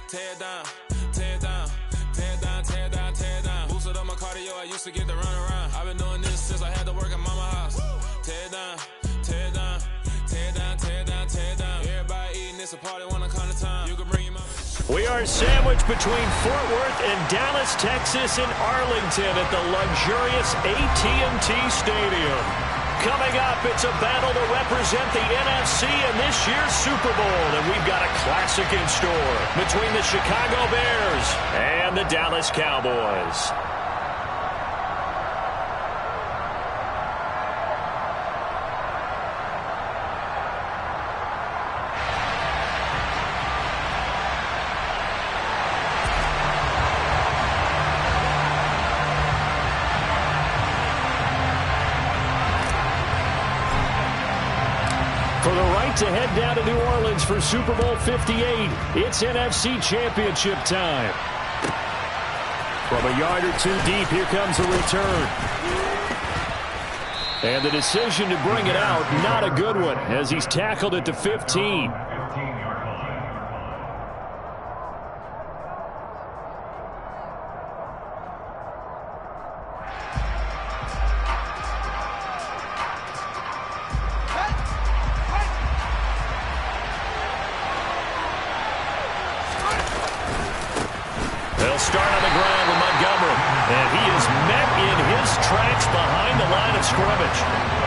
tear it down, tear it down, tear it down, tear it down, tear it down. Boosted up my cardio, I used to get to run around. I've been doing this since I had to work at mama house. Tear it down, tear it down, tear it down, tear it down, tear it down. Everybody eating, it's a party when I come to town. You can bring your mama. We are sandwiched between Fort Worth and Dallas, Texas, and Arlington at the luxurious AT&T Stadium. Coming up, it's a battle to represent the NFC in this year's Super Bowl, and we've got a classic in store between the Chicago Bears and the Dallas Cowboys. For the right to head down to New Orleans for Super Bowl 58, it's NFC Championship time. From a yard or two deep, here comes a return. And the decision to bring it out, not a good one, as he's tackled at the 15. Start on the ground with Montgomery. And he is met in his tracks behind the line of scrimmage.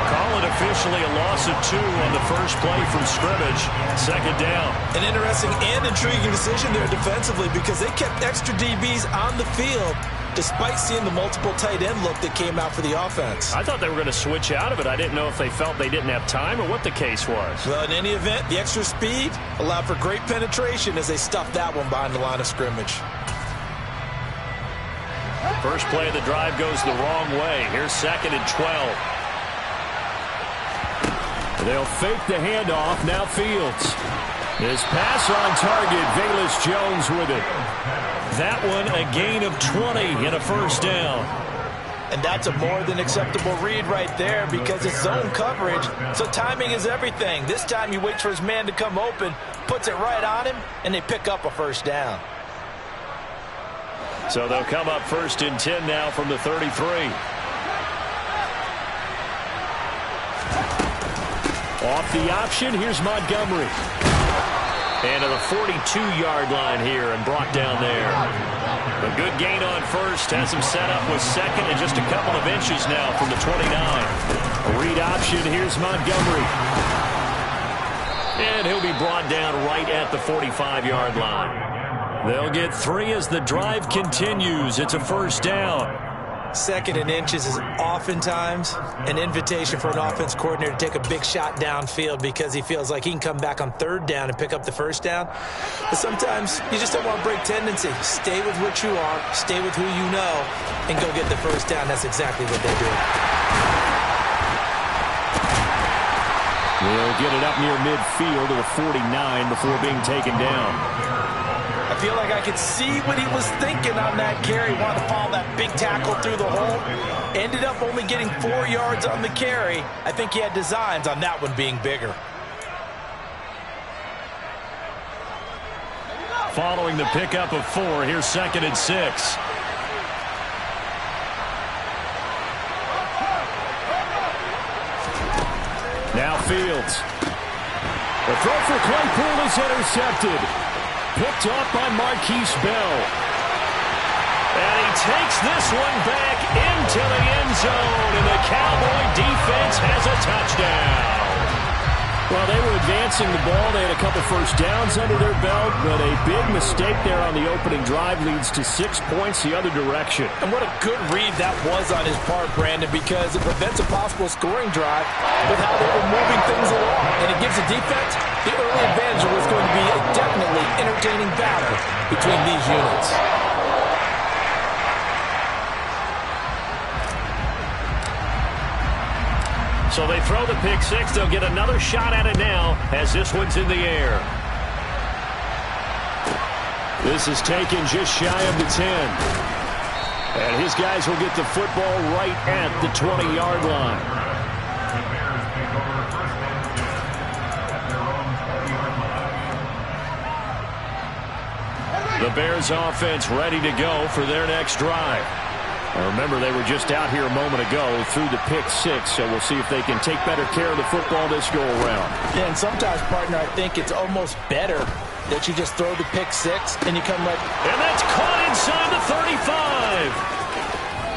Call it officially a loss of 2 on the first play from scrimmage. Second down. An interesting and intriguing decision there defensively because they kept extra DBs on the field despite seeing the multiple tight end look that came out for the offense. I thought they were going to switch out of it. I didn't know if they felt they didn't have time or what the case was. Well, in any event, the extra speed allowed for great penetration as they stuffed that one behind the line of scrimmage. First play of the drive goes the wrong way. Here's 2nd and 12. They'll fake the handoff. Now Fields. His pass on target. Velus Jones with it. That one a gain of 20 and a first down. And that's a more than acceptable read right there because it's zone coverage, so timing is everything. This time he waits for his man to come open, puts it right on him, and they pick up a first down. So they'll come up 1st and 10 now from the 33. Off the option, here's Montgomery. And to the 42-yard line here and brought down there. A good gain on first, has him set up with 2nd and just a couple of inches now from the 29. A read option, here's Montgomery. And he'll be brought down right at the 45-yard line. They'll get 3 as the drive continues. It's a first down. 2nd and inches is oftentimes an invitation for an offense coordinator to take a big shot downfield because he feels like he can come back on 3rd down and pick up the first down. But sometimes you just don't want to break tendency. Stay with what you are, stay with who you know, and go get the first down. That's exactly what they did. They'll get it up near midfield to the 49 before being taken down. I feel like I could see what he was thinking on that carry. Wanted to follow that big tackle through the hole. Ended up only getting 4 yards on the carry. I think he had designs on that one being bigger. Following the pickup of 4, here's 2nd and 6. Now Fields. The throw for Claypool is intercepted. Picked off by Marquise Bell. And he takes this one back into the end zone, and the Cowboy defense has a touchdown. Well, they were advancing the ball. They had a couple first downs under their belt, but a big mistake there on the opening drive leads to 6 points the other direction. And what a good read that was on his part, Brandon, because it prevents a possible scoring drive with how they were moving things along. And it gives the defense the early advantage of what's going to be a definitely entertaining battle between these units. So they throw the pick 6. They'll get another shot at it now as this one's in the air. This is taken just shy of the 10. And his guys will get the football right at the 20-yard line. The Bears offense ready to go for their next drive. And remember, they were just out here a moment ago through the pick six, so we'll see if they can take better care of the football this go-around. Yeah, and sometimes, partner, I think it's almost better that you just throw the pick six and you come right. And that's caught inside the 35.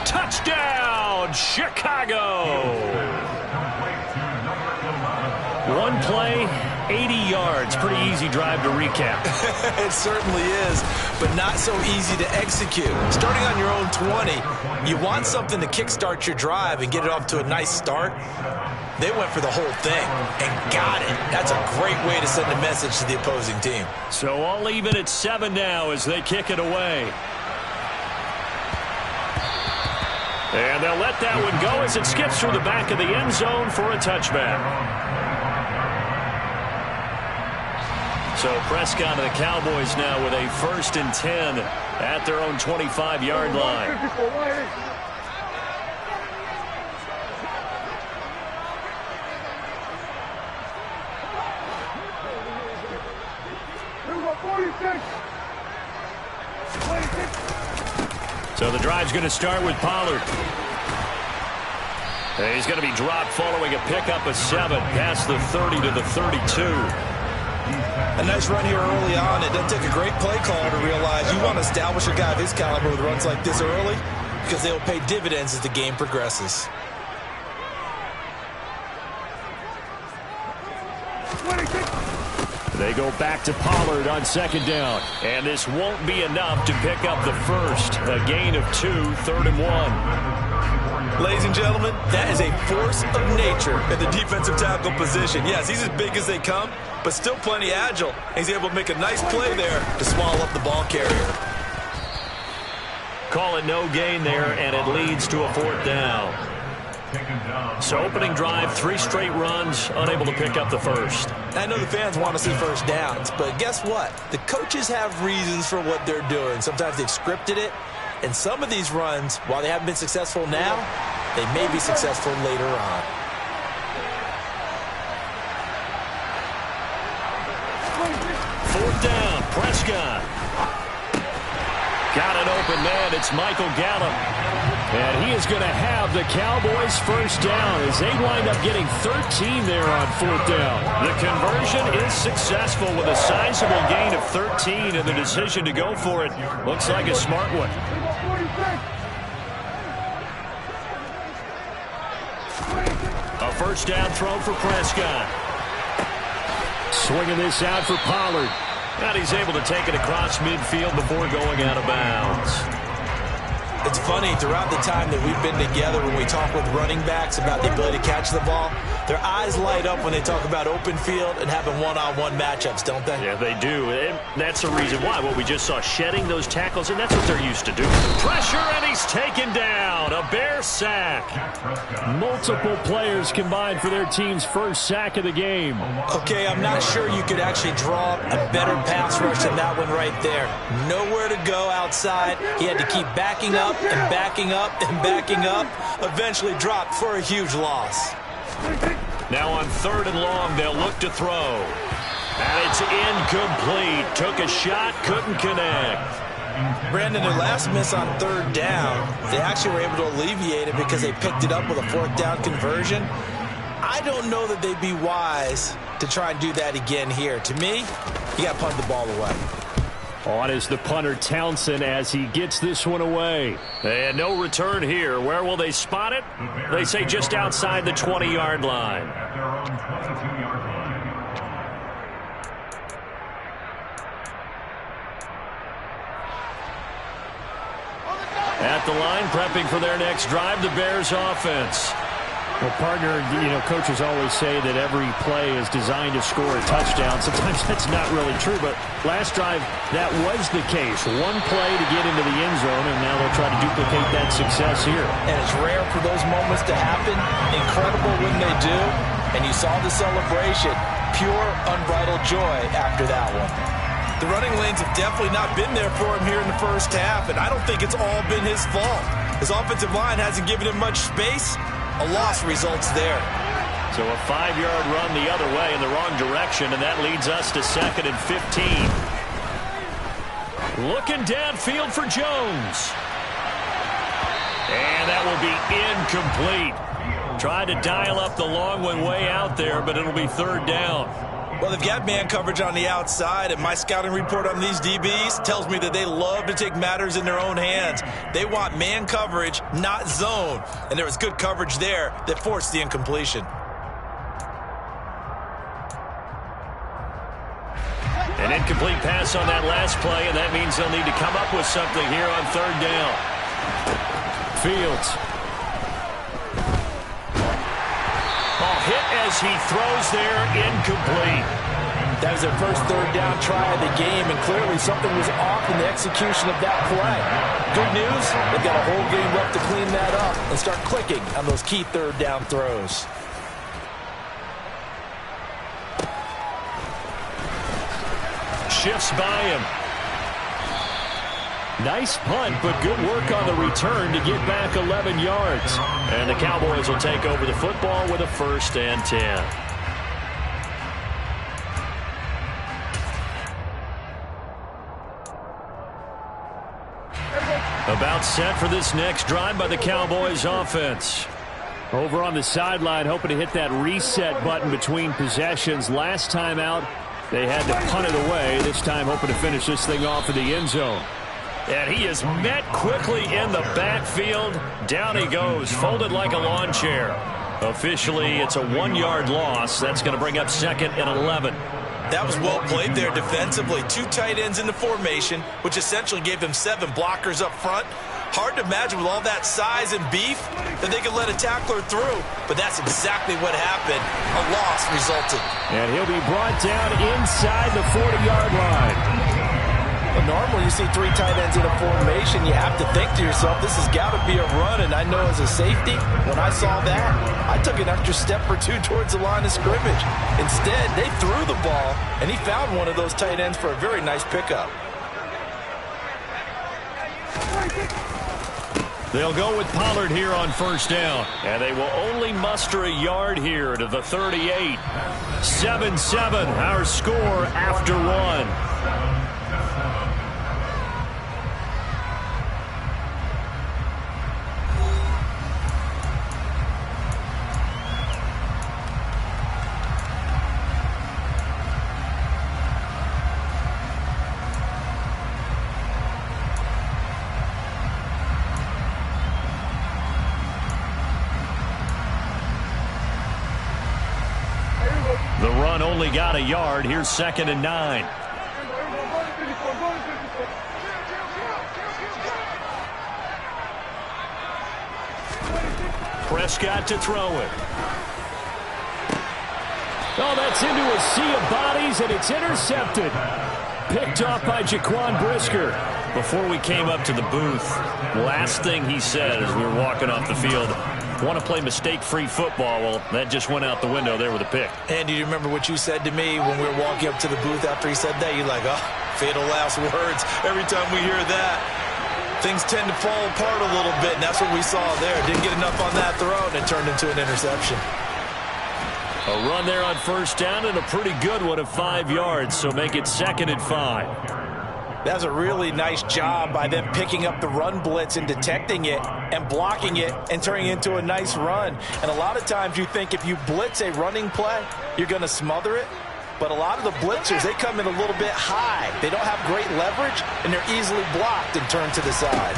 Touchdown, Chicago. One play, 80 yards. Pretty easy drive to recap. It certainly is, but not so easy to execute. Starting on your own 20, you want something to kickstart your drive and get it off to a nice start. They went for the whole thing and got it. That's a great way to send a message to the opposing team. So all even at 7 now as they kick it away. And they'll let that one go as it skips through the back of the end zone for a touchback. So Prescott and the Cowboys now with a 1st and 10 at their own 25-yard line. So the drive's going to start with Pollard. He's going to be dropped following a pickup of 7 past the 30 to the 32. A nice run here early on. It doesn't take a great play caller to realize you want to establish a guy of his caliber with runs like this early because they'll pay dividends as the game progresses. They go back to Pollard on 2nd down. And this won't be enough to pick up the first. A gain of 2, 3rd and 1. Ladies and gentlemen, that is a force of nature in the defensive tackle position. Yes, he's as big as they come, but still plenty agile. He's able to make a nice play there to swallow up the ball carrier. Call it no gain there, and it leads to a 4th down. So opening drive, 3 straight runs, unable to pick up the first. I know the fans want to see first downs, but guess what? The coaches have reasons for what they're doing. Sometimes they've scripted it. And some of these runs, while they haven't been successful now, they may be successful later on. Fourth down, Prescott. Got an open man. It's Michael Gallup. And he is going to have the Cowboys first down as they wind up getting 13 there on 4th down. The conversion is successful with a sizable gain of 13, and the decision to go for it looks like a smart one. A first down throw for Prescott. Swinging this out for Pollard. And he's able to take it across midfield before going out of bounds. It's funny, throughout the time that we've been together, when we talk with running backs about the ability to catch the ball, their eyes light up when they talk about open field and having one-on-one matchups, don't they? Yeah, they do. And that's the reason why. What we just saw, shedding those tackles, and that's what they're used to doing. Pressure, and he's taken down. A Bear sack. Multiple players combined for their team's first sack of the game. Okay, I'm not sure you could actually draw a better pass rush than that one right there. Nowhere to go outside. He had to keep backing up and backing up and backing up. Eventually dropped for a huge loss. Now on 3rd and long, they'll look to throw. And it's incomplete. Took a shot, couldn't connect. Brandon, their last miss on 3rd down, they actually were able to alleviate it because they picked it up with a 4th down conversion. I don't know that they'd be wise to try and do that again here. To me, you got to punt the ball away. On is the punter Townsend as he gets this one away. And no return here. Where will they spot it? They say just outside the 20-yard line. At the line, prepping for their next drive, the Bears offense. Well, partner, coaches always say that every play is designed to score a touchdown. Sometimes that's not really true, but last drive, that was the case. One play to get into the end zone, and now they'll try to duplicate that success here. And it's rare for those moments to happen. Incredible when they do. And you saw the celebration. Pure, unbridled joy after that one. The running lanes have definitely not been there for him here in the first half, and I don't think it's all been his fault. His offensive line hasn't given him much space. A loss results there. So a 5-yard run the other way in the wrong direction, and that leads us to 2nd and 15. Looking downfield for Jones. And that will be incomplete. Tried to dial up the long one way out there, but it'll be third down. Well, they've got man coverage on the outside, and my scouting report on these DBs tells me that they love to take matters in their own hands. They want man coverage, not zone. And there was good coverage there that forced the incompletion. An incomplete pass on that last play, and that means they'll need to come up with something here on third down. Fields. Ball hit as he throws there, incomplete. That was their first third down try of the game, and clearly something was off in the execution of that play. Good news, they've got a whole game left to clean that up and start clicking on those key third down throws. Shifts by him. Nice punt, but good work on the return to get back 11 yards. And the Cowboys will take over the football with a 1st and 10. About set for this next drive by the Cowboys offense. Over on the sideline, hoping to hit that reset button between possessions. Last time out, they had to punt it away. This time hoping to finish this thing off in the end zone. And he is met quickly in the backfield. Down he goes, folded like a lawn chair. Officially, it's a 1-yard loss. That's going to bring up 2nd and 11. That was well played there defensively. 2 tight ends in the formation, which essentially gave them 7 blockers up front. Hard to imagine with all that size and beef that they could let a tackler through, but that's exactly what happened. A loss resulted. And he'll be brought down inside the 40-yard line. Well, normally you see 3 tight ends in a formation, you have to think to yourself, this has got to be a run, and I know as a safety, when I saw that, I took an extra step or 2 towards the line of scrimmage. Instead, they threw the ball, and he found one of those tight ends for a very nice pickup. They'll go with Pollard here on 1st down. And they will only muster a yard here to the 38. 7-7, our score after 1. The run only got a yard. Here's 2nd and 9. Prescott to throw it. Oh, that's into a sea of bodies, and it's intercepted. Picked off by Jaquan Brisker. Before we came up to the booth, last thing he said as we were walking off the field, want to play mistake-free football. Well, that just went out the window there with a pick. And do you remember what you said to me when we were walking up to the booth after he said that? You're like, oh, fatal last words. Every time we hear that, things tend to fall apart a little bit, and that's what we saw there. Didn't get enough on that throw, and it turned into an interception. A run there on 1st down, and a pretty good one of 5 yards, so make it 2nd and 5. That's a really nice job by them picking up the run blitz and detecting it and blocking it and turning it into a nice run. And a lot of times you think if you blitz a running play, you're going to smother it. But a lot of the blitzers, they come in a little bit high. They don't have great leverage, and they're easily blocked and turned to the side.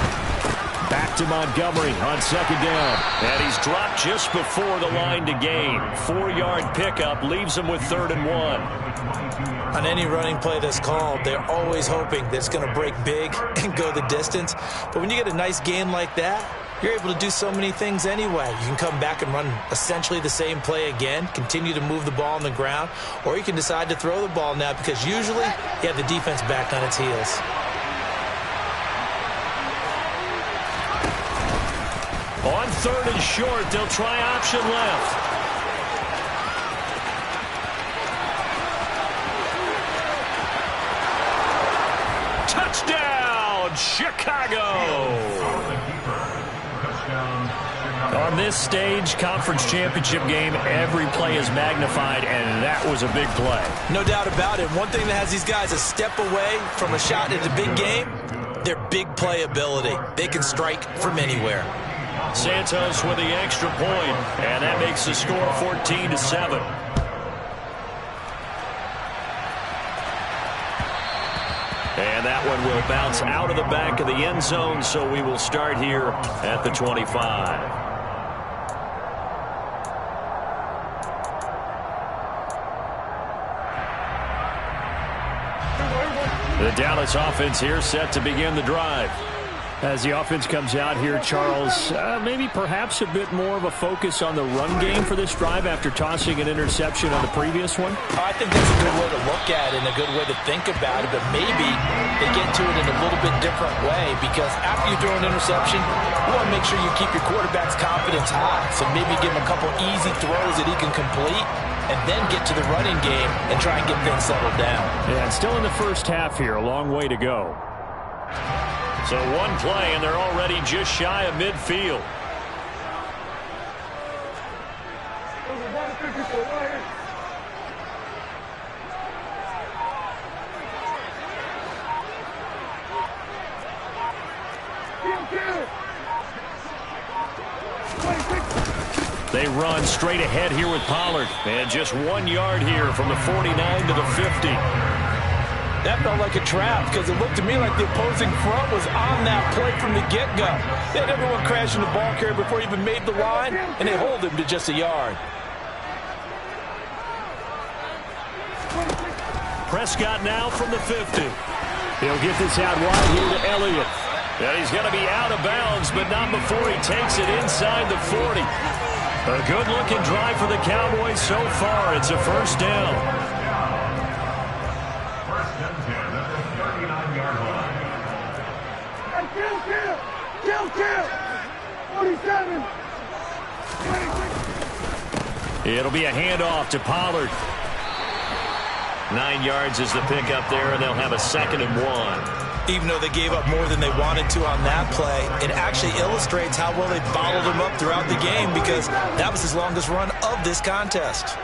Back to Montgomery on 2nd down. And he's dropped just before the line to gain. 4-yard pickup leaves him with 3rd and 1. On any running play that's called, they're always hoping that it's going to break big and go the distance. But when you get a nice gain like that, you're able to do so many things anyway. You can come back and run essentially the same play again, continue to move the ball on the ground, or you can decide to throw the ball now because usually you have the defense back on its heels. On 3rd and short, they'll try option left. Touchdown, Chicago! On this stage, conference championship game, every play is magnified, and that was a big play. No doubt about it. One thing that has these guys a step away from a shot in the big game, their big play ability. They can strike from anywhere. Santos with the extra point, and that makes the score 14-7. And that one will bounce out of the back of the end zone, so we will start here at the 25. The Dallas offense here set to begin the drive. As the offense comes out here, Charles, maybe perhaps a bit more of a focus on the run game for this drive after tossing an interception on the previous one? I think that's a good way to look at it and a good way to think about it, but maybe they get to it in a little bit different way, because after you throw an interception, you want to make sure you keep your quarterback's confidence high. So maybe give him a couple easy throws that he can complete, and then get to the running game and try and get things settled down. Yeah, it's still in the first half here, a long way to go. So one play, and they're already just shy of midfield. They run straight ahead here with Pollard. And just 1 yard here from the 49 to the 50. That felt like a trap, because it looked to me like the opposing front was on that play from the get-go. They had everyone crashing the ball carrier before he even made the line, and they hold him to just a yard. Prescott now from the 50. He'll get this out wide here to Elliott. And he's going to be out of bounds, but not before he takes it inside the 40. A good-looking drive for the Cowboys so far. It's a first down. It'll be a handoff to Pollard. 9 yards is the pickup there, and they'll have a 2nd and 1. Even though they gave up more than they wanted to on that play, it actually illustrates how well they bottled him up throughout the game, because that was his longest run of this contest.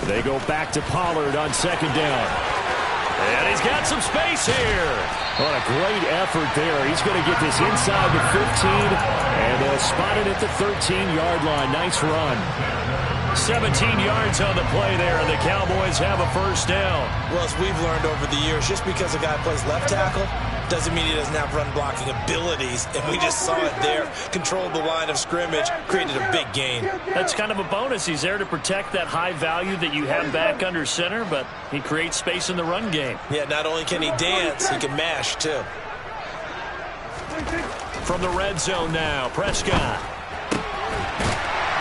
They go back to Pollard on 2nd down. And he's got some space here. What a great effort there. He's going to get this inside the 15, and they'll spot it at the 13-yard line. Nice run. 17 yards on the play there, and the Cowboys have a first down. Well, as we've learned over the years, just because a guy plays left tackle doesn't mean he doesn't have run-blocking abilities, and we just saw it there. Controlled the line of scrimmage, created a big gain. That's kind of a bonus. He's there to protect that high value that you have back under center, but he creates space in the run game. Yeah, not only can he dance, he can mash, too. From the red zone now, Prescott.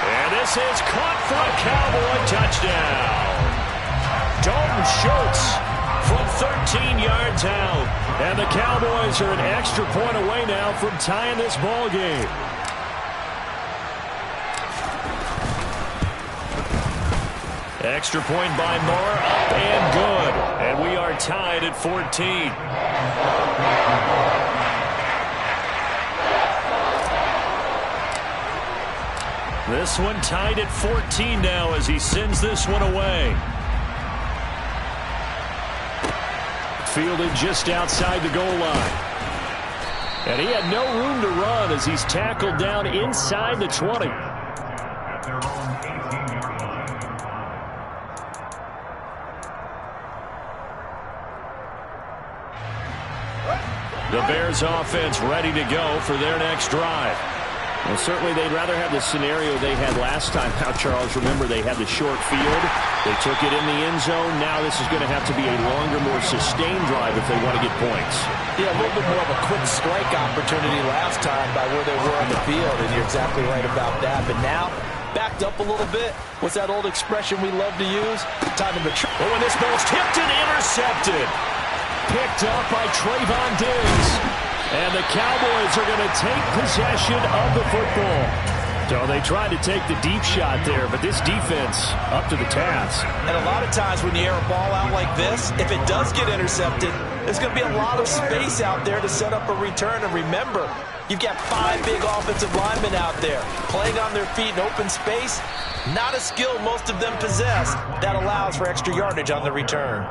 And this is caught for a Cowboy touchdown. Dalton Schultz from 13 yards out. And the Cowboys are an extra point away now from tying this ball game. Extra point by Moore, up and good. And we are tied at 14. This one tied at 14 now as he sends this one away. Fielded just outside the goal line. And he had no room to run as he's tackled down inside the 20. The Bears offense ready to go for their next drive. Well, certainly they'd rather have the scenario they had last time out, Charles. Remember, they had the short field. They took it in the end zone. Now this is going to have to be a longer, more sustained drive if they want to get points. Yeah, a little bit more of a quick strike opportunity last time by where they were on the field, and you're exactly right about that. But now, backed up a little bit. What's that old expression we love to use? Time to mature. Oh, and this ball's tipped and intercepted. Picked up by Trayvon Diggs. And the Cowboys are going to take possession of the football. So they tried to take the deep shot there, but this defense up to the task. And a lot of times when you air a ball out like this, if it does get intercepted, there's going to be a lot of space out there to set up a return. And remember, you've got 5 big offensive linemen out there playing on their feet in open space. Not a skill most of them possess. That allows for extra yardage on the return.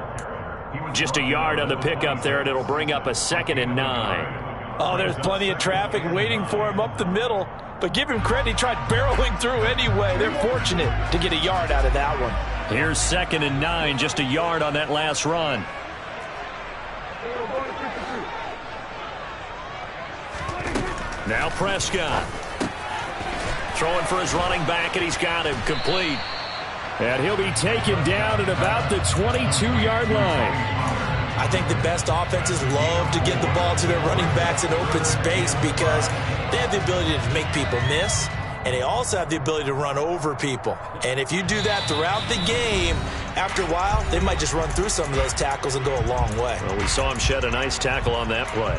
Just a yard on the pickup there, and it'll bring up a 2nd and 9. Oh, there's plenty of traffic waiting for him up the middle. But give him credit, he tried barreling through anyway. They're fortunate to get a yard out of that one. Here's 2nd and 9, just a yard on that last run. Now Prescott. Throwing for his running back, and he's got him complete. And he'll be taken down at about the 22-yard line. I think the best offenses love to get the ball to their running backs in open space because they have the ability to make people miss, and they also have the ability to run over people. And if you do that throughout the game, after a while, they might just run through some of those tackles and go a long way. Well, we saw him shed a nice tackle on that play.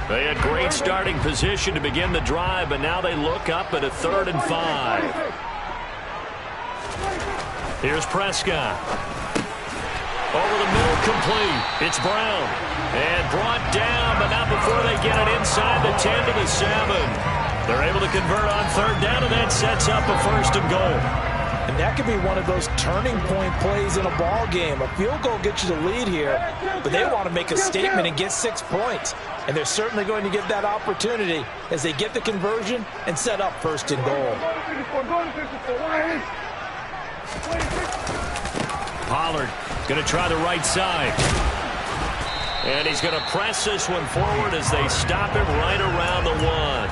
They had great starting position to begin the drive, but now they look up at a 3rd and 5. Here's Prescott. Over the middle, complete. It's Brown. And brought down, but not before they get it inside the 10 to the 7. They're able to convert on 3rd down, and that sets up a 1st and goal. And that could be one of those turning point plays in a ball game. A field goal gets you the lead here, but they want to make a statement and get 6 points. And they're certainly going to get that opportunity as they get the conversion and set up 1st and goal. Pollard going to try the right side. And he's going to press this one forward as they stop him right around the 1.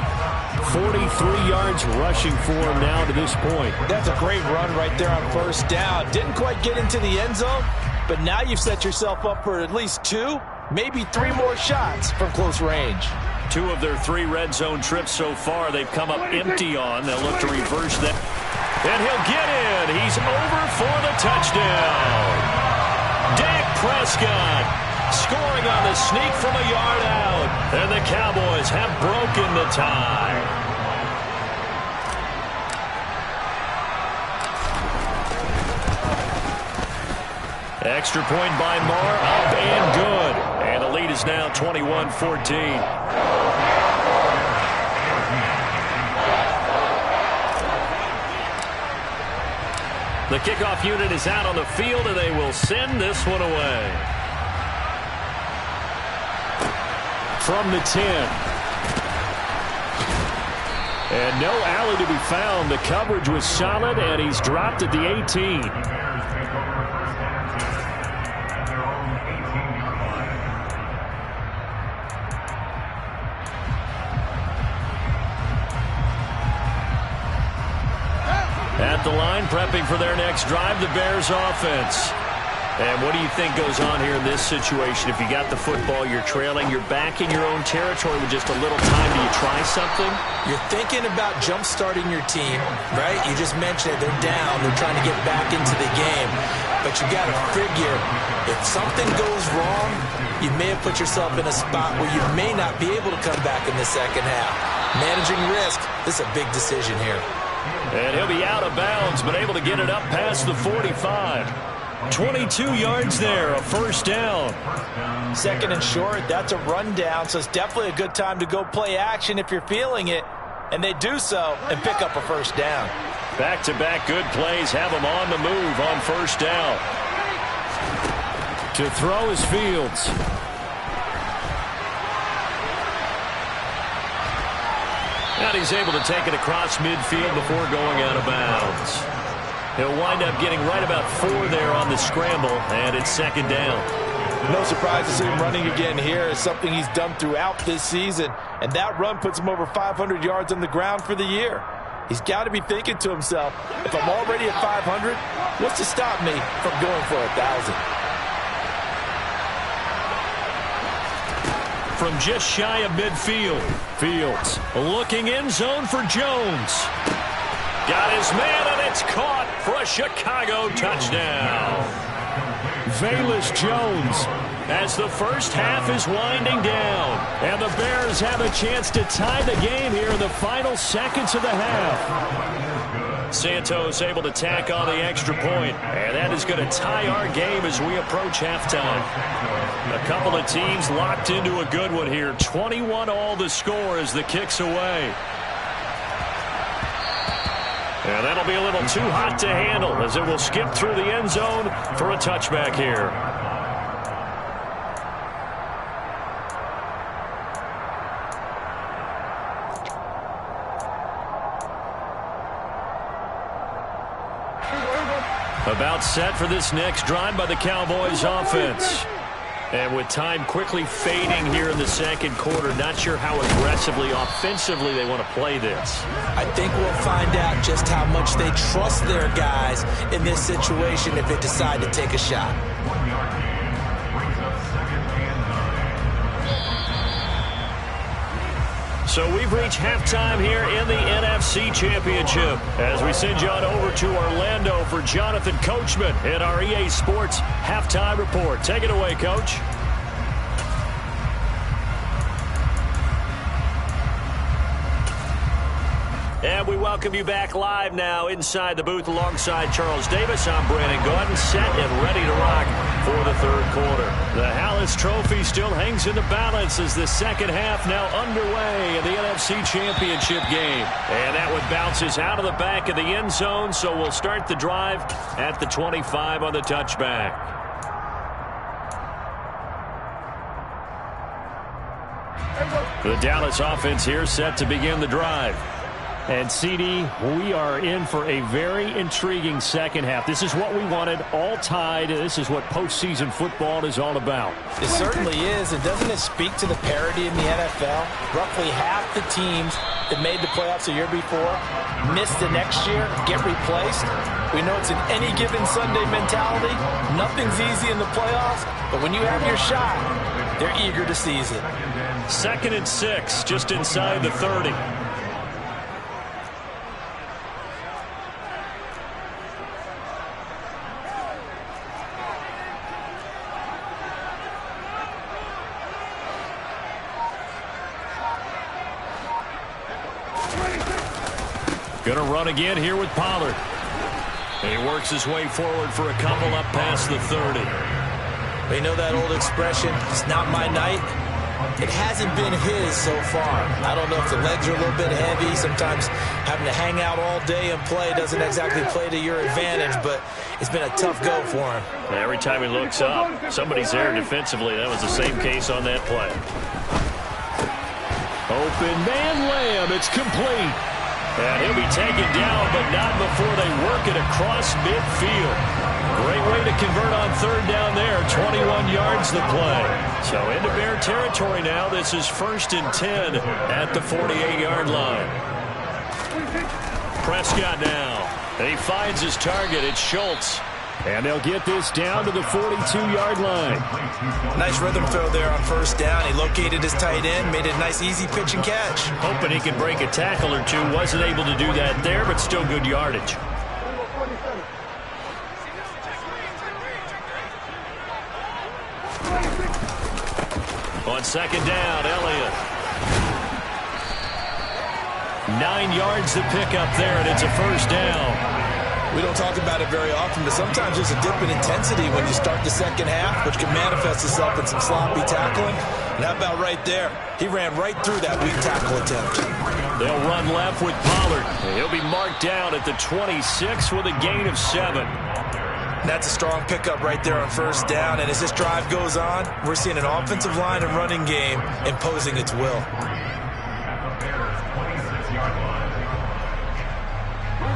43 yards rushing for him now to this point. That's a great run right there on 1st down. Didn't quite get into the end zone, but now you've set yourself up for at least 2, maybe 3 more shots from close range. 2 of their 3 red zone trips so far they've come up empty on. They'll look to reverse that. And he'll get in. He's over for the touchdown. Dak Prescott scoring on the sneak from a yard out. And the Cowboys have broken the tie. Extra point by Marr, up and good. And the lead is now 21-14. The kickoff unit is out on the field, and they will send this one away. From the 10. And no alley to be found. The coverage was solid, and he's dropped at the 18. At the line, prepping for their next drive, the Bears offense. And what do you think goes on here in this situation? If you got the football, you're trailing, you're back in your own territory with just a little time. Do you try something? You're thinking about jump-starting your team, right? You just mentioned it. They're down. They're trying to get back into the game. But you got to figure, if something goes wrong, you may have put yourself in a spot where you may not be able to come back in the second half. Managing risk, this is a big decision here. And he'll be out of bounds, but able to get it up past the 45. 22 yards there, a 1st down. 2nd and short, that's a rundown, so it's definitely a good time to go play action if you're feeling it. And they do so and pick up a 1st down. Back-to-back good plays have them on the move on 1st down. To throw is Fields. And he's able to take it across midfield before going out of bounds. He'll wind up getting right about 4 there on the scramble, and it's 2nd down. No surprise to see him running again here. It's something he's done throughout this season, and that run puts him over 500 yards on the ground for the year. He's got to be thinking to himself, if I'm already at 500, what's to stop me from going for 1,000? From just shy of midfield, Fields looking end zone for Jones. Got his man, and it's caught for a Chicago touchdown. Velus Jones, as the first half is winding down. And the Bears have a chance to tie the game here in the final seconds of the half. Santos able to tack on the extra point, and that is going to tie our game as we approach halftime. A couple of teams locked into a good one here. 21-all the score as the kick's away. And that'll be a little too hot to handle as it will skip through the end zone for a touchback here. About set for this next drive by the Cowboys offense. And with time quickly fading here in the second quarter, not sure how aggressively, offensively they want to play this. I think we'll find out just how much they trust their guys in this situation if they decide to take a shot. So we've reached halftime here in the NFC Championship as we send you on over to Orlando for Jonathan Coachman in our EA Sports Halftime Report. Take it away, Coach. And we welcome you back live now inside the booth alongside Charles Davis. I'm Brandon Gaudin, set and ready to rock for the third quarter. The Hallis Trophy still hangs in the balance as the second half now underway in the NFC Championship game. And that one bounces out of the back of the end zone, so we'll start the drive at the 25 on the touchback. The Dallas offense here set to begin the drive. And, CD, we are in for a very intriguing second half. This is what we wanted, all tied. This is what postseason football is all about. It certainly is. And doesn't it speak to the parity in the NFL? Roughly half the teams that made the playoffs the year before miss the next year, get replaced. We know it's an any given Sunday mentality. Nothing's easy in the playoffs, but when you have your shot, they're eager to seize it. 2nd and 6, just inside the 30. Going to run again here with Pollard. And he works his way forward for a couple up past the 30. You know that old expression, it's not my night? It hasn't been his so far. I don't know if the legs are a little bit heavy. Sometimes having to hang out all day and play doesn't exactly play to your advantage, but it's been a tough go for him. Every time he looks up, somebody's there defensively. That was the same case on that play. Open man Lamb. It's complete. And he'll be taken down, but not before they work it across midfield. Great way to convert on third down there. 21 yards the play. So into Bear territory now. This is 1st and 10 at the 48-yard line. Prescott now. And he finds his target. It's Schultz. And they'll get this down to the 42-yard line. Nice rhythm throw there on 1st down. He located his tight end, made it a nice easy pitch and catch. Hoping he can break a tackle or two. Wasn't able to do that there, but still good yardage. On 2nd down, Elliott. 9 yards to pick up there, and it's a 1st down. We don't talk about it very often, but sometimes there's a dip in intensity when you start the second half, which can manifest itself in some sloppy tackling. And how about right there? He ran right through that weak tackle attempt. They'll run left with Pollard. He'll be marked down at the 26 with a gain of 7. That's a strong pickup right there on 1st down. And as this drive goes on, we're seeing an offensive line and running game imposing its will.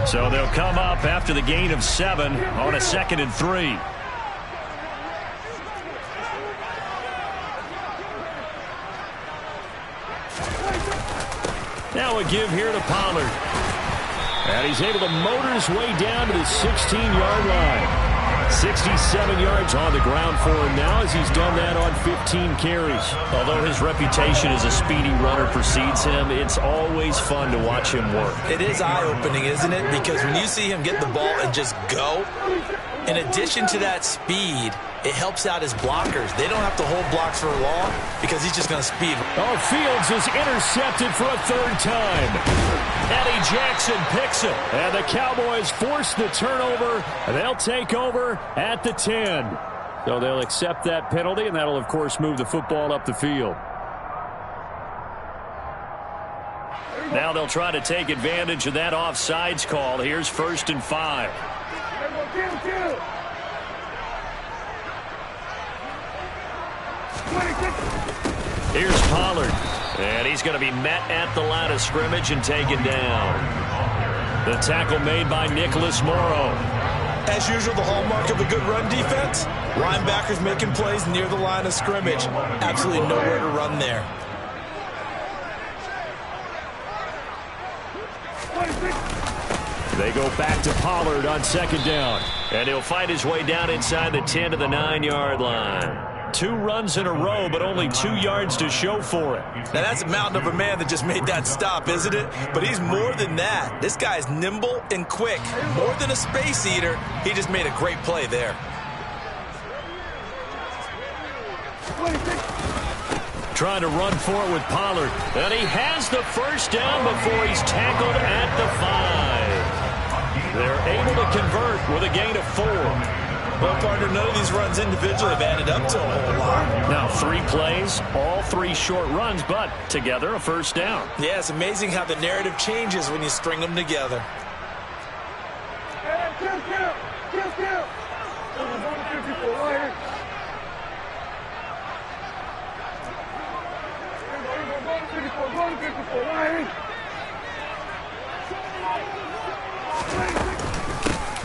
So they'll come up after the gain of 7 on a 2nd and 3. Now a give here to Pollard. And he's able to motor his way down to the 16-yard line. 67 yards on the ground for him now as he's done that on 15 carries. Although his reputation as a speedy runner precedes him, it's always fun to watch him work. It is eye-opening, isn't it? Because when you see him get the ball and just go, In addition to that speed, it helps out his blockers. They don't have to hold blocks for long because he's just going to speed. Oh, Fields is intercepted for a third time. Eddie Jackson picks it. And the Cowboys force the turnover. They'll take over at the 10. So they'll accept that penalty, and that'll, of course, move the football up the field. Now they'll try to take advantage of that offsides call. Here's 1st and 5. Here's Pollard. And he's going to be met at the line of scrimmage and taken down. The tackle made by Nicholas Morrow. As usual, the hallmark of a good run defense, linebackers making plays near the line of scrimmage. Absolutely nowhere to run there. They go back to Pollard on 2nd down. And he'll fight his way down inside the 10 to the 9-yard line. 2 runs in a row, but only 2 yards to show for it. Now, that's a mountain of a man that just made that stop, isn't it? But he's more than that. This guy's nimble and quick. More than a space eater, he just made a great play there. Trying to run for it with Pollard. And he has the 1st down before he's tackled at the 5. They're able to convert with a gain of 4. Well, partner, none of these runs individually have added up to a whole lot. Now 3 plays, all 3 short runs, but together a 1st down. Yeah, it's amazing how the narrative changes when you string them together.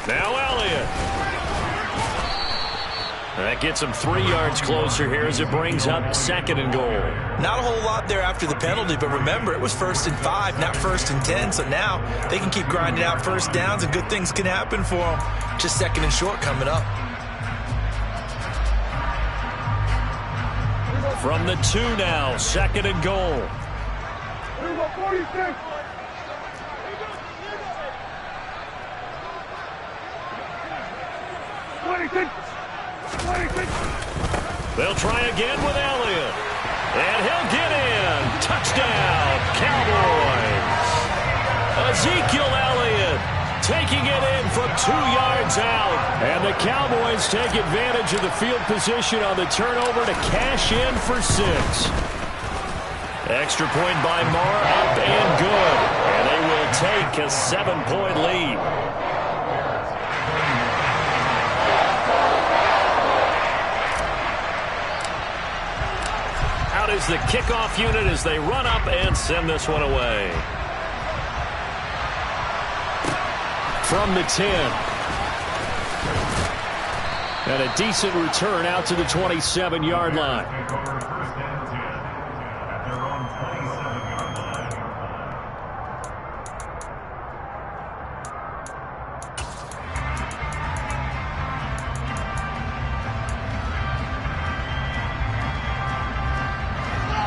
Now Elliott. That gets him 3 yards closer here as it brings up 2nd and goal. Not a whole lot there after the penalty, but remember, it was 1st and 5, not 1st and 10. So now they can keep grinding out 1st downs and good things can happen for them. Just 2nd and short coming up. From the 2 now, 2nd and goal. They'll try again with Elliott. And he'll get in. Touchdown, Cowboys. Ezekiel Elliott taking it in from 2 yards out. And the Cowboys take advantage of the field position on the turnover to cash in for 6. Extra point by Marr, up and good. And they will take a 7-point lead. Out is the kickoff unit as they run up and send this one away. From the 10. And a decent return out to the 27-yard line.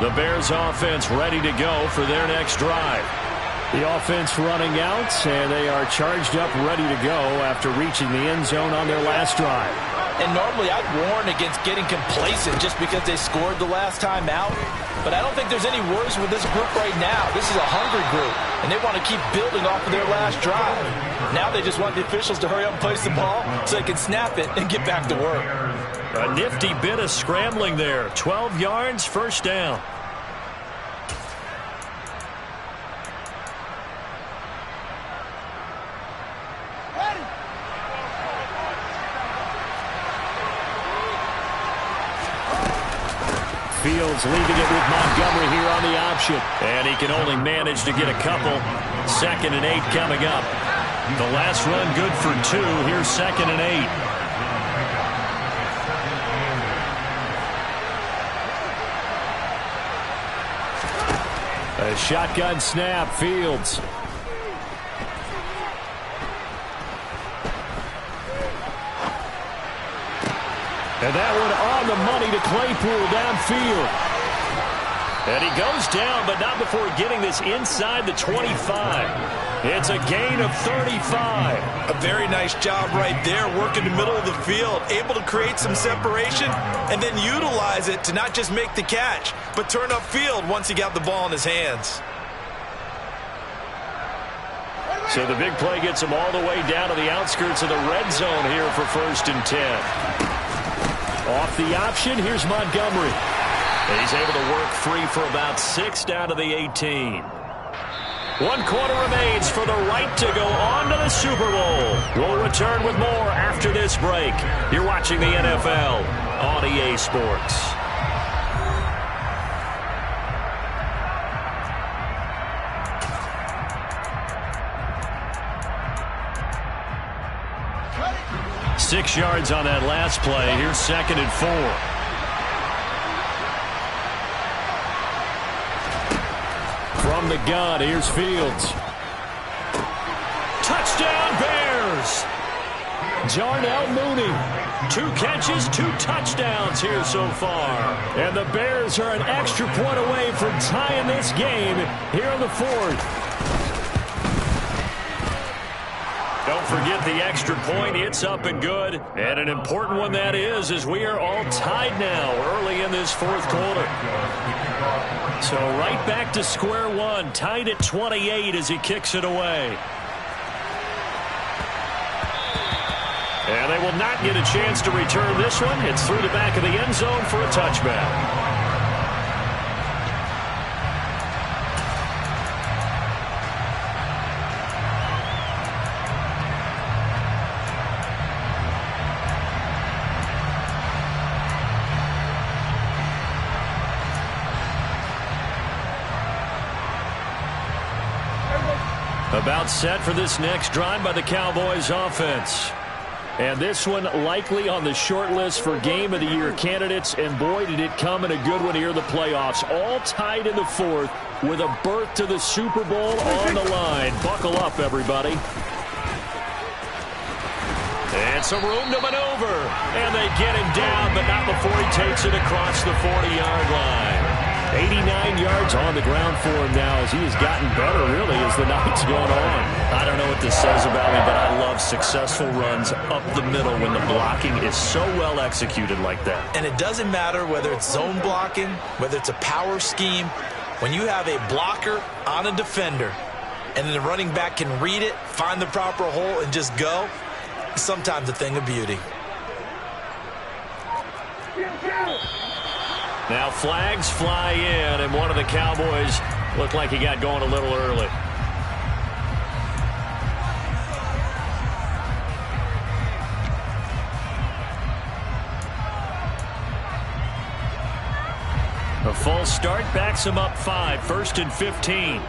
The Bears offense ready to go for their next drive. The offense running out, and they are charged up, ready to go after reaching the end zone on their last drive. And normally I'd warn against getting complacent just because they scored the last time out. But I don't think there's any worries with this group right now. This is a hungry group, and they want to keep building off of their last drive. Now they just want the officials to hurry up and place the ball so they can snap it and get back to work. A nifty bit of scrambling there. 12 yards, 1st down. Fields leaving it with Montgomery here on the option. And he can only manage to get a couple. 2nd and 8 coming up. The last run good for 2. Here's 2nd and 8. A shotgun snap, Fields. And that one on the money to Claypool downfield. And he goes down, but not before getting this inside the 25. It's a gain of 35. A very nice job right there, working the middle of the field, able to create some separation and then utilize it to not just make the catch, but turn upfield once he got the ball in his hands. So the big play gets him all the way down to the outskirts of the red zone here for 1st and 10. Off the option, here's Montgomery. He's able to work free for about 6 down to the 18. 1 quarter remains for the right to go on to the Super Bowl. We'll return with more after this break. You're watching the NFL on EA Sports. Six yards on that last play. Here's 2nd and 4. From the gun, here's Fields. Touchdown, Bears! Darnell Mooney. 2 catches, 2 touchdowns here so far. And the Bears are an extra point away from tying this game here in the 4th. Don't forget the extra point. It's up and good. And an important one that is, as we are all tied now early in this 4th quarter. So right back to square one, tied at 28 as he kicks it away. And they will not get a chance to return this one. It's through the back of the end zone for a touchback. About set for this next drive by the Cowboys offense. And this one likely on the short list for Game of the Year candidates. And boy, did it come in a good one here in the playoffs. All tied in the 4th with a berth to the Super Bowl on the line. Buckle up, everybody. And some room to maneuver. And they get him down, but not before he takes it across the 40-yard line. 89 yards on the ground for him now as he has gotten better, really, as the night's going on. I don't know what this says about me, but I love successful runs up the middle when the blocking is so well executed like that. And it doesn't matter whether it's zone blocking, whether it's a power scheme. When you have a blocker on a defender and then the running back can read it, find the proper hole, and just go, it's sometimes a thing of beauty. Now flags fly in, and one of the Cowboys looked like he got going a little early. A false start backs him up 5, 1st and 15.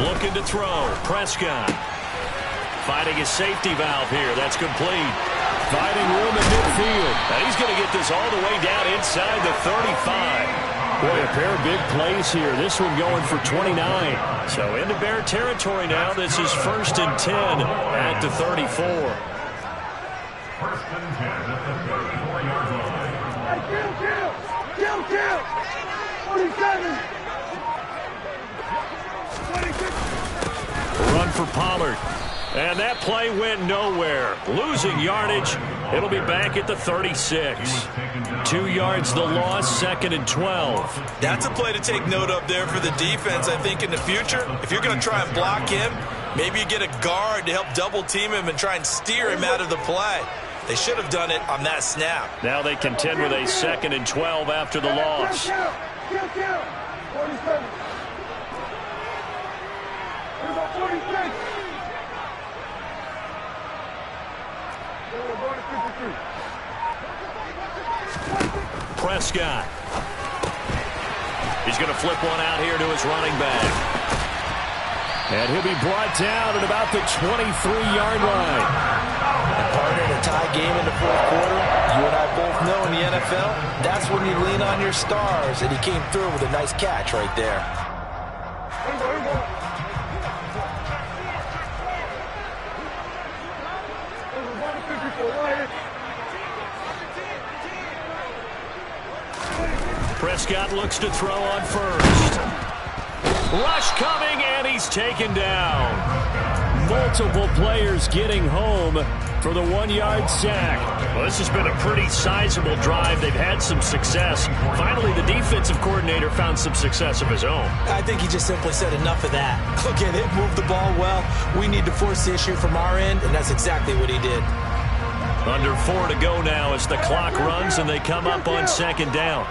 Looking to throw. Prescott. Finding his safety valve here. That's complete. Finding room in midfield. And he's going to get this all the way down inside the 35. Boy, a pair of big plays here. This one going for 29. So into Bear territory now. This is 1st and 10 at the 34. 1st and 10 at the 34-yard line. 47. Run for Pollard. And that play went nowhere. Losing yardage. It'll be back at the 36. 2 yards the loss, 2nd and 12. That's a play to take note of there for the defense, I think, in the future. If you're going to try and block him, maybe you get a guard to help double team him and try and steer him out of the play. They should have done it on that snap. Now they contend with a 2nd and 12 after the loss. 47. Prescott. He's going to flip one out here to his running back. And he'll be brought down at about the 23-yard line. And partner, in a tie game in the 4th quarter, you and I both know in the NFL, that's when you lean on your stars, and he came through with a nice catch right there. Prescott looks to throw on first. Rush coming, and he's taken down. Multiple players getting home for the 1-yard sack. Well, this has been a pretty sizable drive. They've had some success. Finally, the defensive coordinator found some success of his own. I think he just simply said enough of that. Look at it, move the ball well. We need to force the issue from our end, and that's exactly what he did. Under 4 to go now as the clock runs and they come up on second down.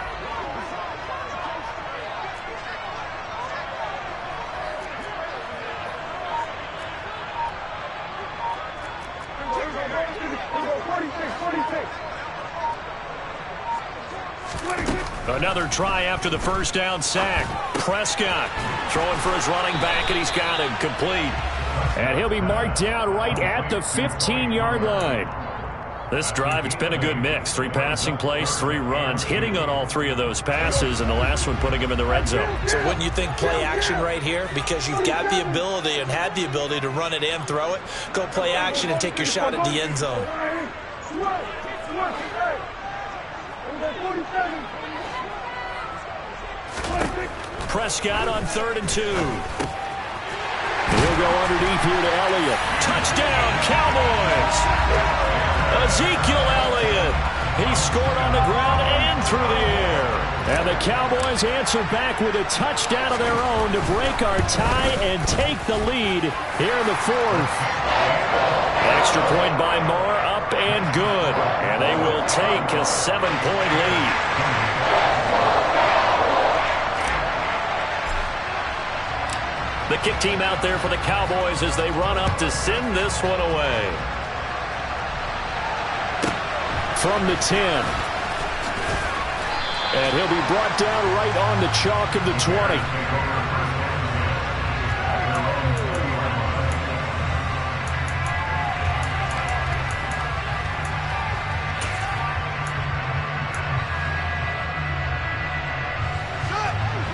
Another try after the first down sack. Prescott throwing for his running back, and he's got him complete. And he'll be marked down right at the 15-yard line. This drive, it's been a good mix. 3 passing plays, 3 runs, hitting on all 3 of those passes, and the last one putting him in the red zone. So wouldn't you think play action right here? Because you've got the ability and had the ability to run it and throw it. Go play action and take your shot at the end zone. Prescott on 3rd and 2. He'll go underneath here to Elliott. Touchdown, Cowboys! Ezekiel Elliott. He scored on the ground and through the air. And the Cowboys answer back with a touchdown of their own to break our tie and take the lead here in the 4th. Extra point by Moore, up and good. And they will take a 7-point lead. The kick team out there for the Cowboys as they run up to send this one away. From the 10. And he'll be brought down right on the chalk of the 20.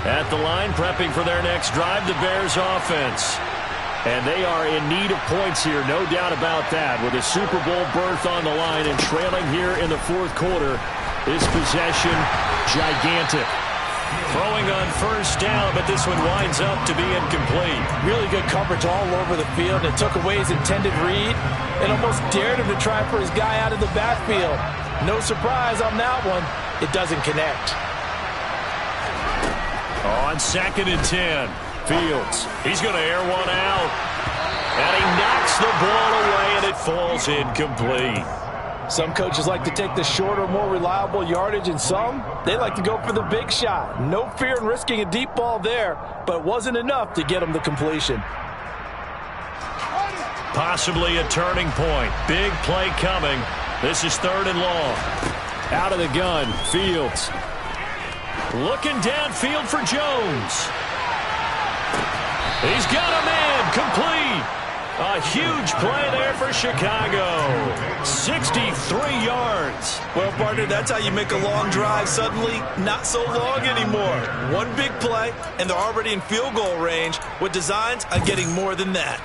At the line, prepping for their next drive, the Bears offense. And they are in need of points here, no doubt about that. With a Super Bowl berth on the line and trailing here in the 4th quarter, this possession gigantic. Throwing on first down, but this one winds up to be incomplete. Really good coverage all over the field. It took away his intended read and almost dared him to try for his guy out of the backfield. No surprise on that one. It doesn't connect. On 2nd and 10, Fields. He's going to air one out. And he knocks the ball away, and it falls incomplete. Some coaches like to take the shorter, more reliable yardage, and some, they like to go for the big shot. No fear in risking a deep ball there, but it wasn't enough to get him the completion. Possibly a turning point. Big play coming. This is 3rd and long. Out of the gun, Fields. Looking downfield for Jones. He's got a man, complete. A huge play there for Chicago. 63 yards. Well, partner, that's how you make a long drive suddenly not so long anymore. One big play, and they're already in field goal range with designs on getting more than that.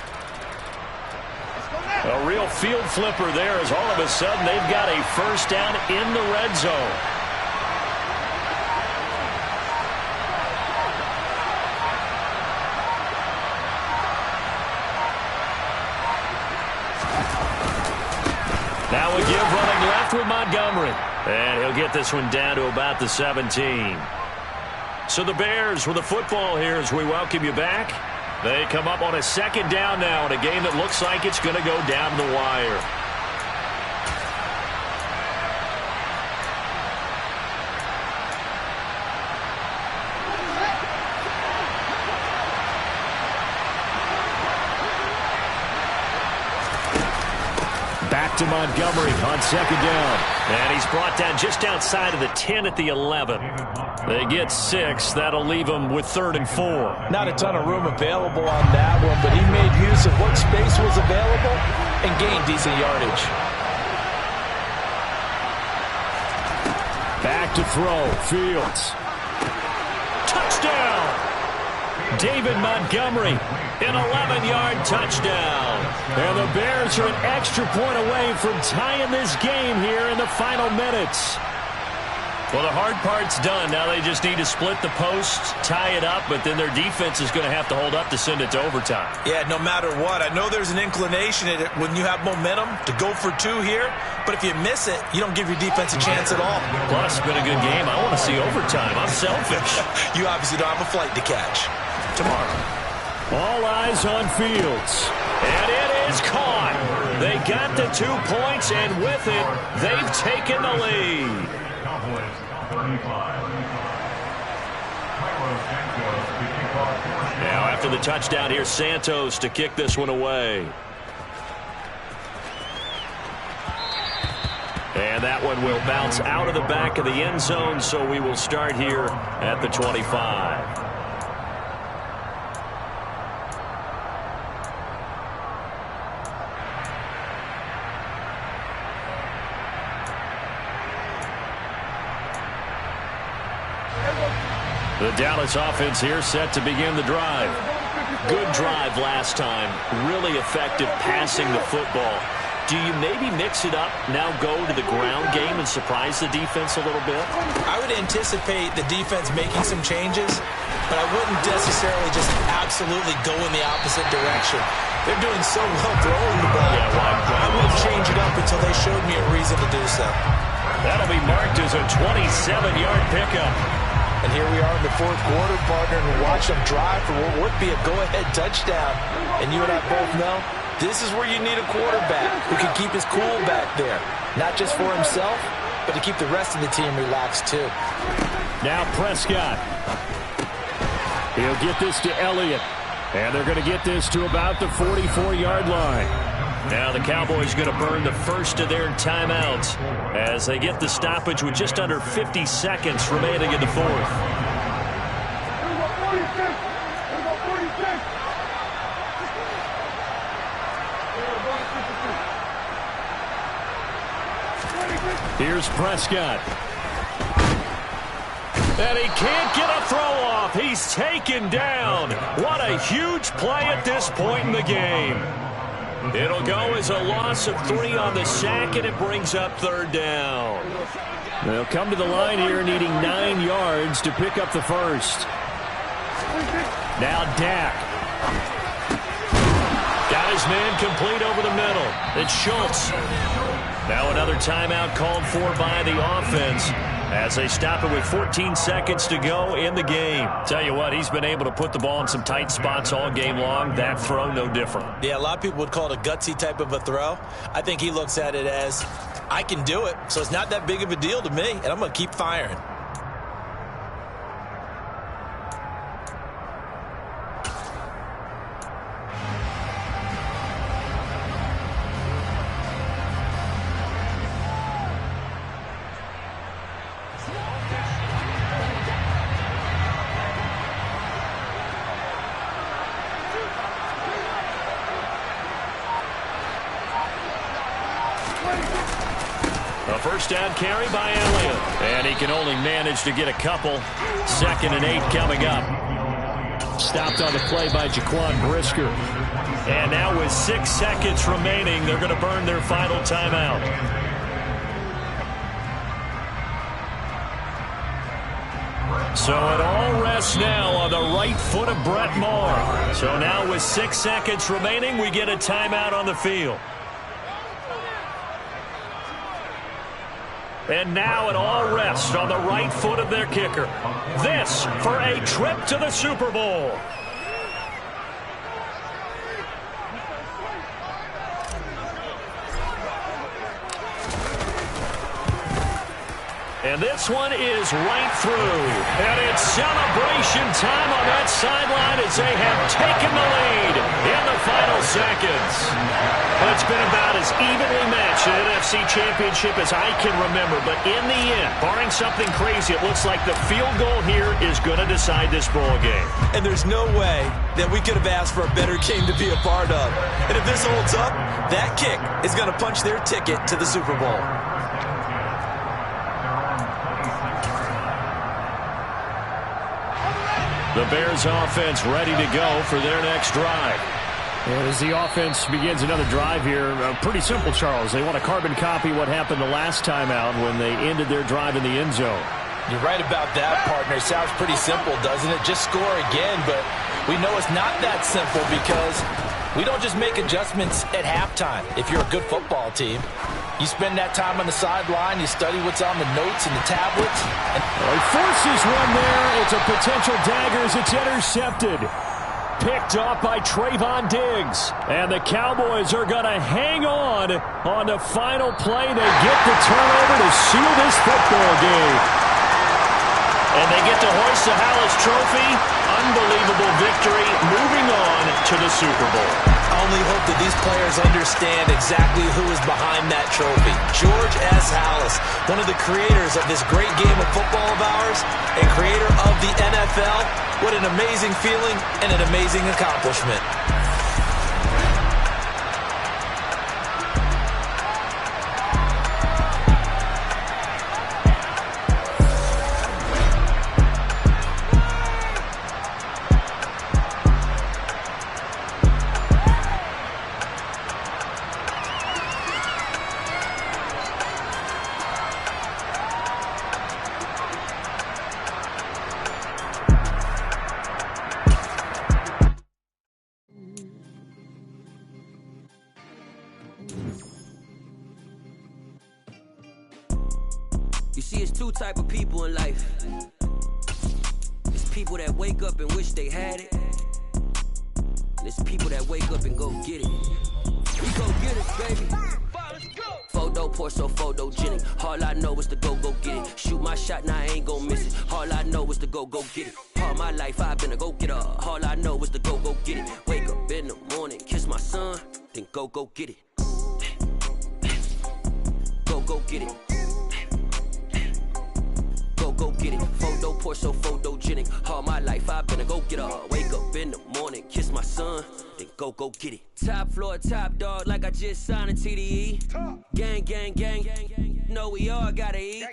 A real field flipper there as all of a sudden they've got a first down in the red zone. Now a give running left with Montgomery. And he'll get this one down to about the 17. So the Bears with the football here as we welcome you back. They come up on a 2nd down now in a game that looks like it's going to go down the wire. Back to Montgomery on 2nd down. And he's brought down just outside of the 10 at the 11. They get 6. That'll leave them with 3rd and 4. Not a ton of room available on that one, but he made use of what space was available and gained decent yardage. Back to throw. Fields. Touchdown! David Montgomery, an 11-yard touchdown. And the Bears are an extra point away from tying this game here in the final minutes. Well, the hard part's done. Now they just need to split the posts, tie it up, but then their defense is going to have to hold up to send it to overtime. Yeah, no matter what. I know there's an inclination in it when you have momentum to go for two here, but if you miss it, you don't give your defense a chance at all. Plus, it's been a good game. I want to see overtime. I'm selfish. You obviously don't have a flight to catch tomorrow. All eyes on Fields. And it is caught. They got the 2 points, and with it, they've taken the lead. Cowboys 35. Now after the touchdown, here's Santos to kick this one away. And that one will bounce out of the back of the end zone, so we will start here at the 25. The Dallas offense here set to begin the drive. Good drive last time. Really effective passing the football. Do you maybe mix it up, now go to the ground game and surprise the defense a little bit? I would anticipate the defense making some changes, but I wouldn't necessarily just absolutely go in the opposite direction. They're doing so well throwing the ball. Yeah, I wouldn't change it up until they showed me a reason to do so. That'll be marked as a 27-yard pickup. And here we are in the fourth quarter, partner, and watch them drive for what would be a go-ahead touchdown. And you and I both know this is where you need a quarterback who can keep his cool back there. Not just for himself, but to keep the rest of the team relaxed too. Now Prescott. He'll get this to Elliott. And they're going to get this to about the 44-yard line. Now the Cowboys going to burn the first of their timeouts as they get the stoppage with just under 50 seconds remaining in the fourth. Here's Prescott. And he can't get a throw off. He's taken down. What a huge play at this point in the game. It'll go as a loss of 3 on the sack, and it brings up third down. They'll come to the line here needing 9 yards to pick up the first. Now Dak. Got his man complete over the middle. It's Schultz. Now another timeout called for by the offense as they stop it with 14 seconds to go in the game. Tell you what, he's been able to put the ball in some tight spots all game long. That throw, no different. Yeah, a lot of people would call it a gutsy type of a throw. I think he looks at it as, I can do it, so it's not that big of a deal to me, and I'm going to keep firing. First down carry by Elliott. And he can only manage to get a couple. 2nd and 8 coming up. Stopped on the play by Jaquan Brisker. And now with 6 seconds remaining, they're going to burn their final timeout. So it all rests now on the right foot of Brett Maher. So now with 6 seconds remaining, we get a timeout on the field. And now it all rests on the right foot of their kicker. This for a trip to the Super Bowl. And this one is right through. And it's celebration time on that sideline as they have taken the lead in the final seconds. Well, it's been about as evenly matched an NFC Championship as I can remember. But in the end, barring something crazy, it looks like the field goal here is going to decide this ball game. And there's no way that we could have asked for a better game to be a part of. And if this holds up, that kick is going to punch their ticket to the Super Bowl. The Bears offense ready to go for their next drive. And as the offense begins another drive here, pretty simple, Charles. They want to carbon copy what happened the last time out when they ended their drive in the end zone. You're right about that, partner. It sounds pretty simple, doesn't it? Just score again, but we know it's not that simple because we don't just make adjustments at halftime. If you're a good football team, you spend that time on the sideline, you study what's on the notes and the tablets. He forces one there. It's a potential dagger as it's intercepted. Picked off by Trayvon Diggs. And the Cowboys are going to hang on the final play. They get the turnover to seal this football game. And they get to hoist the Hallis Trophy. Unbelievable victory, moving on to the Super Bowl. I only hope that these players understand exactly who is behind that trophy. George S. Hallis, one of the creators of this great game of football of ours and creator of the NFL. What an amazing feeling and an amazing accomplishment. You see, it's two type of people in life. It's people that wake up and wish they had it. And it's people that wake up and go get it. We go get it, baby. Photo poor, so photogenic. All I know is to go get it. Shoot my shot, now I ain't gon' miss it. All I know is to go get it. All my life I've been a go-getter. All I know is to go get it. Wake up in the morning, kiss my son, then go get it. Go get it. Go get it. Photo poor, so photogenic. All my life I've been a go-getter. Wake up in the morning, kiss my son, then go get it. Top floor, top dog, like I just signed a TDE. Gang, gang, gang. Know we all gotta eat.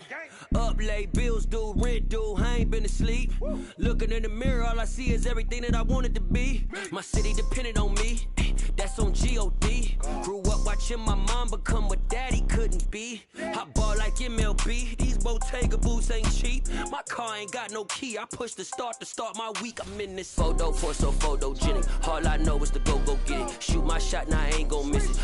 Up late, bills due, rent due, I ain't been asleep. Looking in the mirror, all I see is everything that I wanted to be. My city depended on me, that's on G.O.D. Grew up watching my mom become what daddy couldn't be. I ball like MLB, these Bottega boots ain't cheap. My car ain't got no key, I push the start to start my week. I'm in this photo for so photogenic. All I know is to go get it. Shoot my shot, now I ain't gon' miss it.